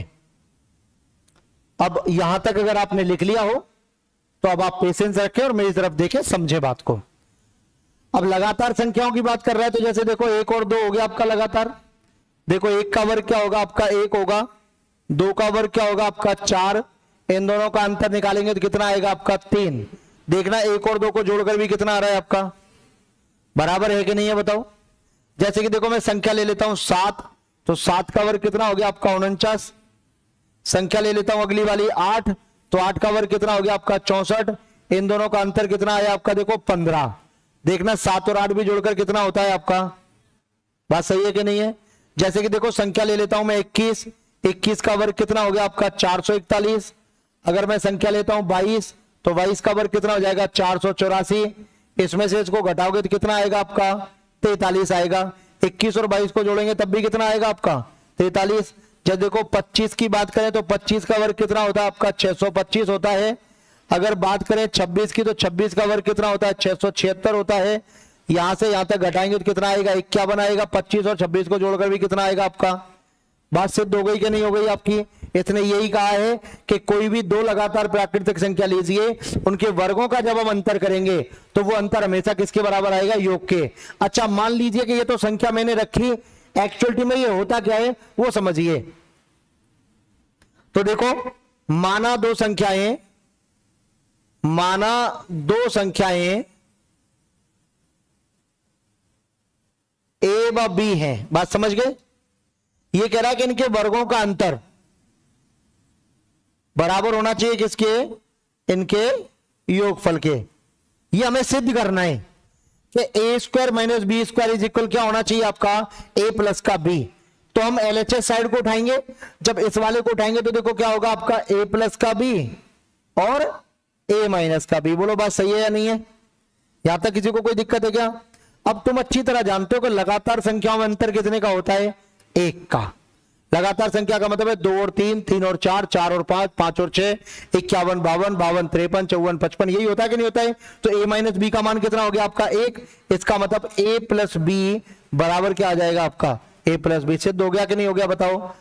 अब यहां तक अगर आपने लिख लिया हो तो अब आप पेशेंस रखें और मेरी तरफ देखें, समझे बात को। अब लगातार संख्याओं की बात कर रहे हैं तो जैसे देखो 1 और 2 हो गया आपका लगातार। देखो 1 का वर्ग क्या होगा आपका 1 होगा, 2 का वर्ग क्या होगा आपका 4, इन दोनों का अंतर निकालेंगे तो कितना आएगा आपका 3। देखना 1 और 2 को जोड़कर भी कितना आ रहा है आपका, बराबर है कि नहीं है बताओ। जैसे कि देखो मैं संख्या ले लेता हूं 7, तो 7 का वर्ग कितना हो गया आपका 49। संख्या ले लेता हूं अगली वाली 8, तो 8 का वर्ग कितना हो गया आपका 64। इन दोनों का अंतर कितना आया आपका देखो 15। देखना 7 और 8 भी जोड़कर कितना होता है आपका, बात सही है कि नहीं है। जैसे कि देखो संख्या ले लेता हूं मैं 21, 21 का वर्ग कितना हो गया आपका 441। अगर मैं संख्या लेता हूं 22, तो 22 का वर्ग कितना हो जाएगा 484। इसमें से इसको घटाओगे तो कितना आएगा आपका 43 आएगा। 21 और 22 को जोड़ेंगे तब भी कितना आएगा आपका 43। जब देखो 25 की बात करें तो 25 का वर्ग कितना होता है आपका 625 होता है। अगर बात करें 26 की तो 26 का वर्ग कितना होता है 676 होता है। यहां से यहां तक घटाएंगे तो कितना आएगा 51 आएगा। 25 और 26 को जोड़कर भी कितना आएगा आपका, बात सिद्ध हो गई कि नहीं हो गई आपकी। इसने यही कहा है कि कोई भी दो लगातार प्राकृतिक संख्या लीजिए, उनके वर्गों का जब हम अंतर करेंगे तो वो अंतर हमेशा किसके बराबर आएगा, योग के। अच्छा मान लीजिए कि ये तो संख्या मैंने रखी, एक्चुअलिटी में ये होता क्या है वो समझिए। तो देखो माना दो संख्याएं ए व बी हैं, बात समझ गए। ये कह रहा है कि इनके वर्गों का अंतर बराबर होना चाहिए किसके, इनके योगफल के। ये हमें सिद्ध करना है कि a square minus b square is equal क्या होना चाहिए आपका ए प्लस का बी। तो हम एलएचएस साइड को उठाएंगे, जब इस वाले को उठाएंगे तो देखो क्या होगा आपका ए प्लस का बी और ए माइनस का बी। बोलो बात सही है या नहीं है, यहां तक किसी को कोई दिक्कत है क्या। अब तुम अच्छी तरह जानते हो कि लगातार संख्याओं में अंतर कितने का होता है, 1 का। लगातार संख्या का मतलब है 2 और 3, 3 और 4, 4 और 5, 5 और 6, 51, 52, 52, 53, 54, 55, यही होता है कि नहीं होता है। तो a माइनस बी का मान कितना हो गया आपका 1। इसका मतलब a प्लस बी बराबर क्या आ जाएगा आपका a प्लस बी। सिद्ध हो गया कि नहीं हो गया बताओ।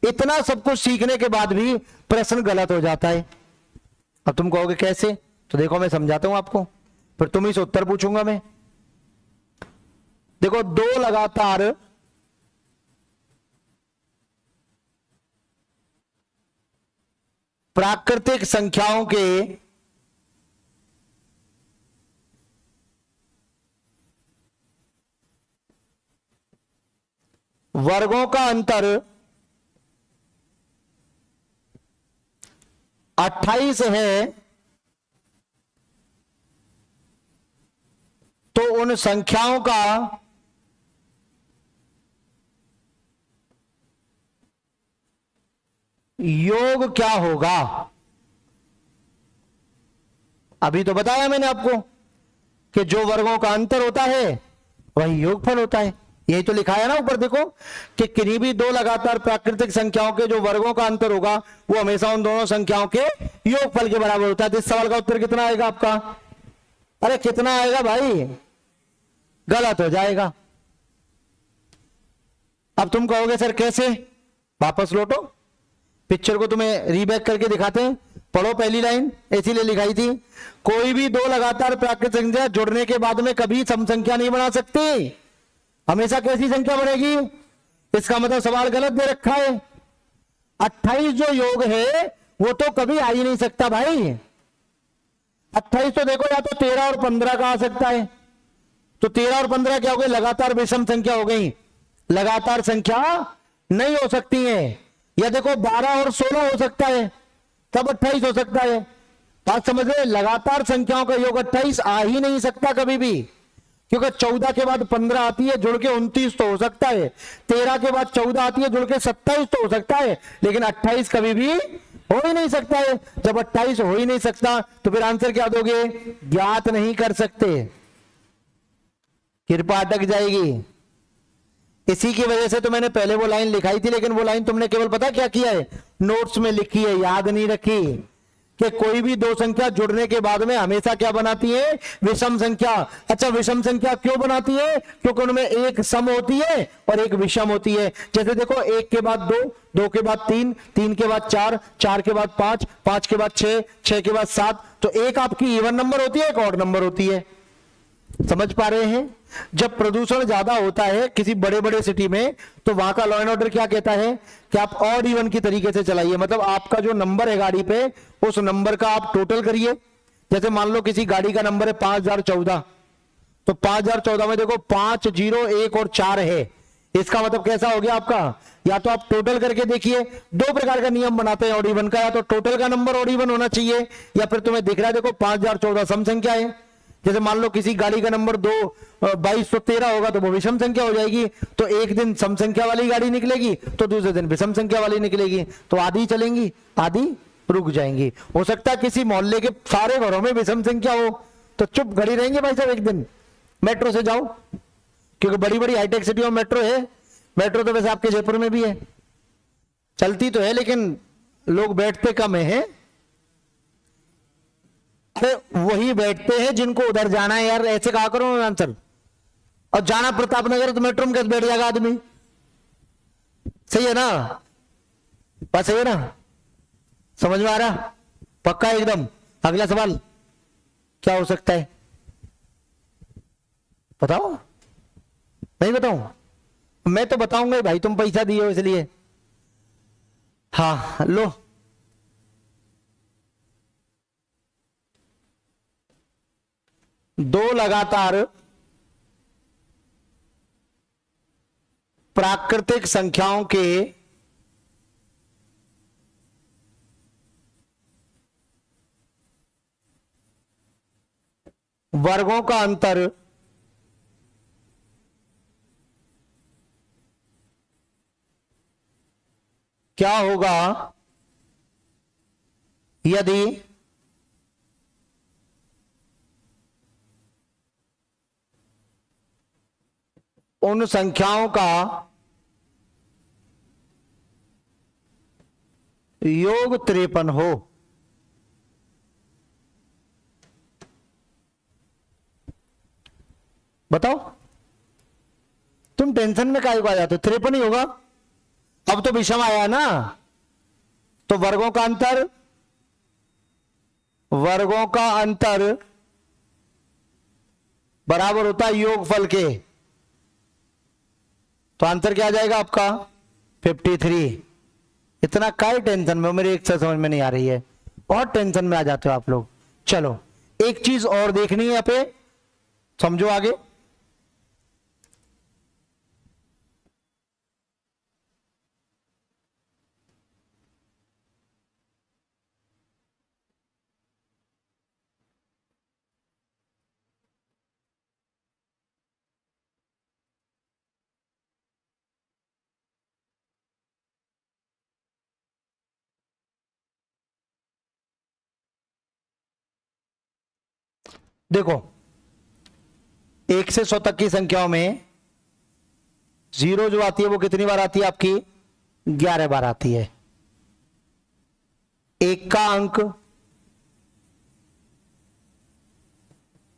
इतना सब कुछ सीखने के बाद भी प्रश्न गलत हो जाता है। अब तुम कहोगे कैसे, तो देखो मैं समझाता हूं आपको, फिर तुम इस उत्तर पूछूंगा मैं। देखो दो लगातार प्राकृतिक संख्याओं के वर्गों का अंतर 28 है, तो उन संख्याओं का योग क्या होगा। अभी तो बताया मैंने आपको कि जो वर्गों का अंतर होता है वही योगफल होता है। यही तो लिखा है ना ऊपर देखो कि किन्हीं भी दो लगातार प्राकृतिक संख्याओं के जो वर्गों का अंतर होगा वो हमेशा उन दोनों संख्याओं के योगफल के बराबर होता है। तो इस सवाल का उत्तर कितना आएगा आपका, अरे कितना आएगा भाई, गलत हो जाएगा। अब तुम कहोगे सर कैसे, वापस लौटो, पिक्चर को तुम्हें रीबैक करके दिखाते हैं। पढ़ो पहली लाइन, इसीलिए लिखाई थी, कोई भी दो लगातार प्राकृतिक संख्या जुड़ने के बाद में कभी सम संख्या नहीं बना सकती, हमेशा कैसी संख्या बनेगी। इसका मतलब सवाल गलत दे रखा है। 28 जो योग है वो तो कभी आ ही नहीं सकता भाई। 28 तो देखो या तो 13 और 15 का आ सकता है, तो 13 और 15 क्या हो गई, लगातार विषम संख्या हो गई, लगातार संख्या नहीं हो सकती है। या देखो 12 और 16 हो सकता है, तब 28 हो सकता है। बात समझ रहे, लगातार संख्याओं का योग 28 आ ही नहीं सकता कभी भी, क्योंकि 14 के बाद 15 आती है जुड़ के 29 तो हो सकता है, 13 के बाद 14 आती है जुड़ के 27 तो हो सकता है, लेकिन 28 कभी भी हो ही नहीं सकता है। जब 28 हो ही नहीं सकता तो फिर आंसर क्या दोगे, ज्ञात नहीं कर सकते, कृपा अटक जाएगी। इसी की वजह से तो मैंने पहले वो लाइन लिखाई थी, लेकिन वो लाइन तुमने केवल पता क्या किया है, नोट्स में लिखी है, याद नहीं रखी, कि कोई भी दो संख्या जुड़ने के बाद में हमेशा क्या बनाती है, विषम संख्या। अच्छा, विषम संख्या क्यों बनाती है, क्योंकि उनमें एक सम होती है और एक विषम होती है। जैसे देखो, एक के बाद दो, दो के बाद तीन, तीन के बाद चार, चार के बाद पांच, पांच के बाद छह, छह के बाद सात, तो एक आपकी इवन नंबर होती है, एक ऑड नंबर होती है। समझ पा रहे हैं। जब प्रदूषण ज्यादा होता है किसी बड़े बड़े सिटी में, तो वहां का लॉ एंड ऑर्डर क्या कहता है कि आप ऑड इवन की तरीके से चलाइए, मतलब आपका जो नंबर है गाड़ी पे, उस नंबर का आप टोटल करिए। जैसे मान लो किसी गाड़ी का नंबर है 5014, तो 5014 में देखो 5, 0, 1 और 4 है, इसका मतलब कैसा हो गया आपका, या तो आप टोटल करके देखिए। दो प्रकार का नियम बनाते हैं ऑड इवन का, या तो टोटल का नंबर ऑड इवन होना चाहिए, या फिर तुम्हें दिख रहा है देखो 5014 सम संख्या है। जैसे मान लो किसी गाड़ी का नंबर 2213 होगा तो वो विषम संख्या हो जाएगी, तो एक दिन सम संख्या वाली गाड़ी निकलेगी तो दूसरे दिन विषम संख्या वाली निकलेगी, तो आधी चलेंगी आधी रुक जाएंगी। हो सकता है किसी मोहल्ले के सारे घरों में विषम संख्या हो, तो चुप खड़ी रहेंगे भाई साहब, एक दिन मेट्रो से जाओ, क्योंकि बड़ी बड़ी हाईटेक सिटियों में मेट्रो है। मेट्रो तो वैसे आपके जयपुर में भी है, चलती तो है लेकिन लोग बैठते कम है। अरे वही बैठते हैं जिनको उधर जाना है यार, ऐसे कहा करो आंसर। और जाना प्रताप नगर तो मेट्रो में कैसे बैठ जाएगा आदमी, सही है ना, बात सही है ना, समझ में आ रहा, पक्का एकदम। अगला सवाल क्या हो सकता है, बताओ। नहीं बताऊं, मैं तो बताऊंगा भाई, तुम पैसा दिए हो इसलिए। हाँ लो, दो लगातार प्राकृतिक संख्याओं के वर्गों का अंतर क्या होगा यदि उन संख्याओं का योग 53 हो। बताओ, तुम टेंशन में काहे को आ जाते हो, 53 ही होगा। अब तो विषम आया ना, तो वर्गों का अंतर बराबर होता है योगफल के, तो आंसर क्या आ जाएगा आपका 53। इतना काय टेंशन में, मेरी एक से समझ में नहीं आ रही है, और टेंशन में आ जाते हो आप लोग। चलो एक चीज और देखनी है यहाँ पे, समझो आगे। देखो 1 से 100 तक की संख्याओं में जीरो जो आती है वो कितनी बार आती है आपकी, 11 बार आती है। एक का अंक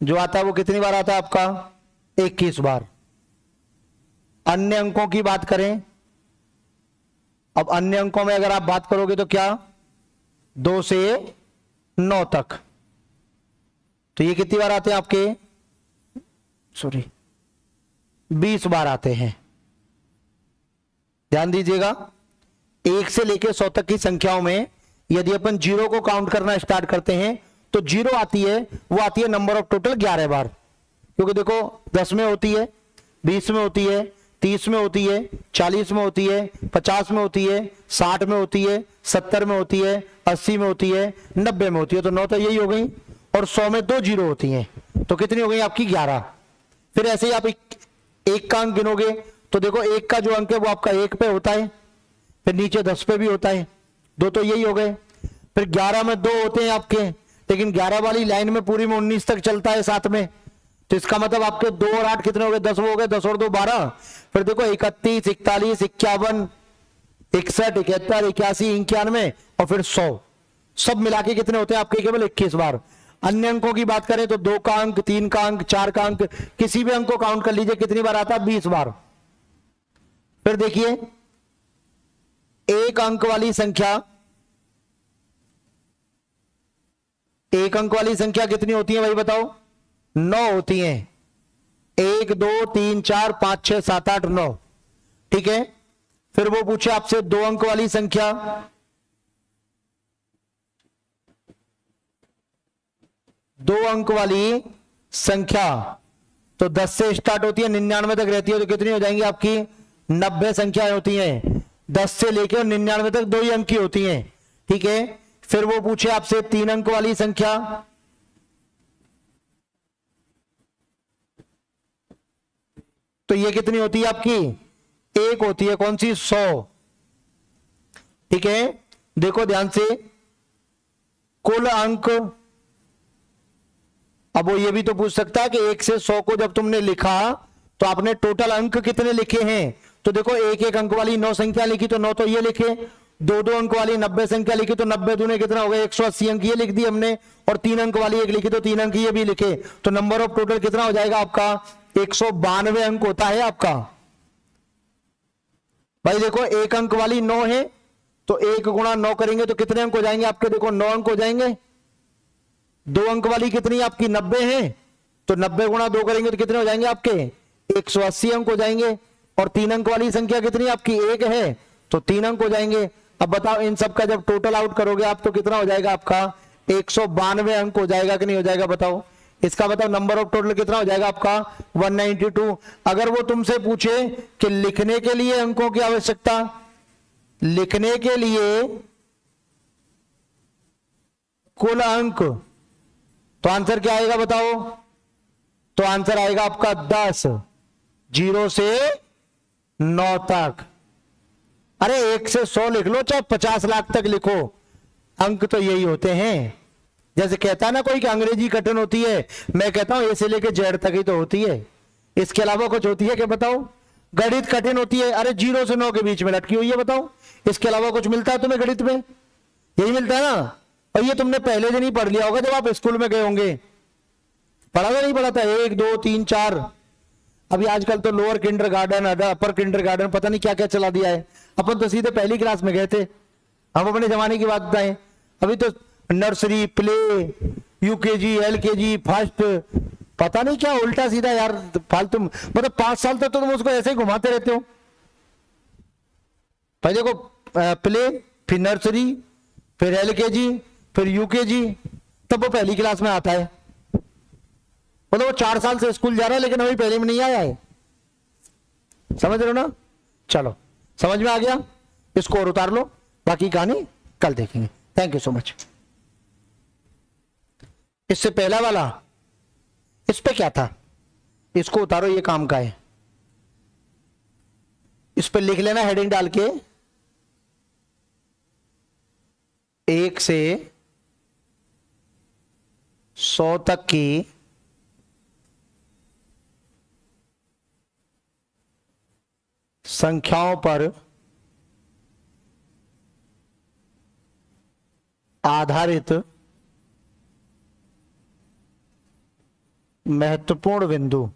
जो आता है वो कितनी बार आता है आपका, 21 बार। अन्य अंकों की बात करें, अब अन्य अंकों में अगर आप बात करोगे तो क्या, 2 से 9 तक। तो ये कितनी बार आते हैं आपके, सॉरी 20 बार आते हैं। ध्यान दीजिएगा, 1 से लेकर 100 तक की संख्याओं में यदि अपन जीरो को काउंट करना स्टार्ट करते हैं तो जीरो आती है, वो आती है नंबर ऑफ टोटल 11 बार। क्योंकि देखो 10 में होती है, 20 में होती है, 30 में होती है, 40 में होती है, 50 में होती है, 60 में होती है, 70 में होती है, 80 में होती है, 90 में होती है। तो 9 तो यही हो गई, और 100 में 2 जीरो होती हैं, तो कितनी हो गई आपकी 11। फिर ऐसे ही आप एक का अंक गिनोगे तो देखो एक का जो अंक है वो आपका 1 पे होता है, फिर नीचे 10 पे भी होता है, 2 तो यही हो गए। फिर 11 में 2 होते हैं आपके, लेकिन 11 वाली लाइन में पूरी में 19 तक चलता है साथ में, तो इसका मतलब आपके 2 और 8 कितने हो गए, 10 हो गए, 10 और 2 12। फिर देखो 31, 41, 51, 61, 71, 81, 91 और फिर 100, सब मिला के कितने होते हैं आपके, केवल 21 बार। अन्य अंकों की बात करें तो 2 का अंक, 3 का अंक, 4 का अंक, किसी भी अंक को काउंट कर लीजिए कितनी बार आता है, 20 बार। फिर देखिए एक अंक वाली संख्या, एक अंक वाली संख्या कितनी होती है भाई बताओ, 9 होती हैं। 1 2 3 4 5 6 7 8 9, ठीक है। फिर वो पूछे आपसे 2 अंक वाली संख्या, 2 अंक वाली संख्या तो 10 से स्टार्ट होती है, 99 तक रहती है, तो कितनी हो जाएंगी आपकी, 90 संख्याएं होती हैं। 10 से लेकर 99 तक 2 ही अंक की होती हैं, ठीक है। फिर वो पूछे आपसे 3 अंक वाली संख्या, तो ये कितनी होती है आपकी, 1 होती है, कौन सी, 100, ठीक है। देखो ध्यान से, कुल अंक, अब वो ये भी तो पूछ सकता है कि 1 से 100 को जब तुमने लिखा तो आपने टोटल अंक कितने लिखे हैं, तो देखो 1 अंक वाली 9 संख्या लिखी तो 9 तो ये लिखे, 2 अंक वाली 90 संख्या लिखी तो 90 दूने कितना हो गया, 180 अंक ये लिख दी हमने, और 3 अंक वाली 1 लिखी तो 3 अंक ये भी लिखे, तो नंबर ऑफ टोटल कितना हो जाएगा आपका, 192 अंक होता है आपका। भाई देखो 1 अंक वाली 9 है, तो 1 गुणा 9 करेंगे तो कितने अंक हो जाएंगे आपके, देखो 9 अंक हो जाएंगे। 2 अंक वाली कितनी आपकी, 90 है, तो 90 गुणा 2 करेंगे तो कितने हो जाएंगे आपके, 180 अंक हो जाएंगे। और 3 अंक वाली संख्या कितनी आपकी, 1 है, तो 3 अंक हो जाएंगे। अब बताओ इन सब का जब टोटल आउट करोगे आप तो कितना हो जाएगा आपका, 192 अंक हो जाएगा कि नहीं हो जाएगा बताओ। इसका बताओ नंबर ऑफ टोटल कितना हो जाएगा आपका, 192। अगर वो तुमसे पूछे कि लिखने के लिए अंकों की आवश्यकता, लिखने के लिए कुल अंक, तो आंसर क्या आएगा बताओ, तो आंसर आएगा आपका 10, 0 से 9 तक। अरे 1 से 100 लिख लो, चाहे 50 लाख तक लिखो, अंक तो यही होते हैं। जैसे कहता है ना कोई कि अंग्रेजी कठिन होती है, मैं कहता हूं ए से लेके जेड तक ही तो होती है, इसके अलावा कुछ होती है क्या बताओ। गणित कठिन होती है, अरे 0 से 9 के बीच में लटकी हुई है, बताओ इसके अलावा कुछ मिलता है तुम्हें गणित में, यही मिलता है ना। और ये तुमने पहले दिन ही पढ़ लिया होगा जब आप स्कूल में गए होंगे, पढ़ा था नहीं पढ़ा था, 1 2 3 4। अभी आजकल तो लोअर किंडर गार्डन, अपर किंडर गार्डन, पता नहीं क्या क्या चला दिया है। अपन तो सीधे पहली क्लास में गए थे, हम अपने जमाने की बात बताएं। अभी तो nursery, play, UKG, LKG, first, पता नहीं क्या उल्टा सीधा यार फालतू, मतलब 5 साल तक तो तुम उसको ऐसे ही घुमाते रहते हो। पहले को प्ले, फिर नर्सरी, फिर एलकेजी, फिर यूकेजी, तब वो पहली क्लास में आता है। मतलब वो 4 साल से स्कूल जा रहा है लेकिन अभी पहले में नहीं आया है, समझ रहे हो ना। चलो समझ में आ गया, इसको और उतार लो, बाकी कहानी कल देखेंगे। Thank you so much. इससे पहला वाला, इस पे क्या था, इसको उतारो, ये काम का है। इस पे लिख लेना हेडिंग डाल के, 1 से 100 तक की संख्याओं पर आधारित महत्वपूर्ण बिंदु।